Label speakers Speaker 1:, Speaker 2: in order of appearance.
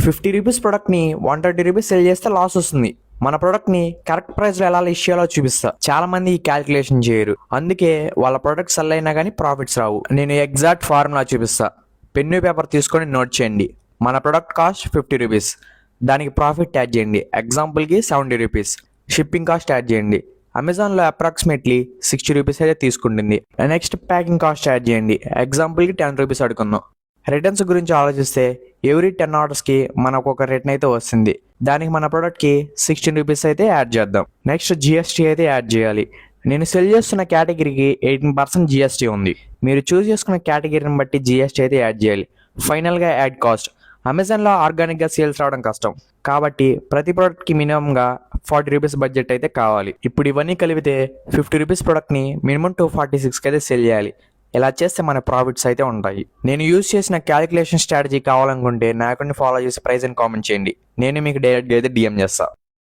Speaker 1: 50 rupees ప్రొడక్ట్ని 130 rupees cell చేస్తే loss వస్తుంది. మన ప్రొడక్ట్ని కరెక్ట్ ప్రైస్లో ఎలా లిస్ట్ చేయాలో చూపిస్తా. చాలా మంది ఈ క్యాలిక్యులేషన్ చేయరు, అందుకే వాళ్ళ ప్రొడక్ట్ సెల్ అయినా కానీ ప్రాఫిట్స్ రావు. నేను ఎగ్జాక్ట్ ఫార్ములా చూపిస్తా. పెన్ను పేపర్ తీసుకొని నోట్ చేయండి. మన ప్రొడక్ట్ కాస్ట్ 50 రూపీస్, దానికి ప్రాఫిట్ యాడ్ చేయండి. ఎగ్జాంపుల్కి 70 రూపీస్. షిప్పింగ్ కాస్ట్ యాడ్ చేయండి. అమెజాన్లో అప్రాక్సిమేట్లీ 60 రూపీస్ అయితే తీసుకుంటుంది. నెక్స్ట్ ప్యాకింగ్ కాస్ట్ యాడ్ చేయండి. ఎగ్జాంపుల్కి 10 రూపీస్ అడుకుందాం. రిటర్న్స్ గురించి ఆలోచిస్తే ఎవ్రీ 10 ఆర్డర్స్కి మనకు ఒక రిటర్న్ అయితే వస్తుంది. దానికి మన ప్రోడక్ట్కి 16 రూపీస్ అయితే యాడ్ చేద్దాం. నెక్స్ట్ జిఎస్టీ అయితే యాడ్ చేయాలి. నేను సెల్ చేస్తున్న కేటగిరీకి 18% జిఎస్టీ ఉంది. మీరు చూస్ చేసుకున్న కేటగిరీని బట్టి జిఎస్టీ అయితే యాడ్ చేయాలి. ఫైనల్గా యాడ్ కాస్ట్. అమెజాన్లో ఆర్గానిక్గా సేల్స్ రావడం కష్టం, కాబట్టి ప్రతి ప్రోడక్ట్కి మినిమంగా 40 రూపీస్ బడ్జెట్ అయితే కావాలి. ఇప్పుడు ఇవన్నీ కలిపితే 50 రూపీస్ ప్రోడక్ట్ని మినిమం 246కి అయితే సెల్ చేయాలి. ఇలా చేస్తే మన ప్రాఫిట్స్ అయితే ఉంటాయి. నేను యూజ్ చేసిన క్యాలిక్యులేషన్ స్ట్రాటజీ కావాలనుకుంటే నా అకౌంట్ని ఫాలో చేసి ప్రైస్ అని కామెంట్ చేయండి. నేను మీకు డైరెక్ట్గా అయితే డిఎం చేస్తాను.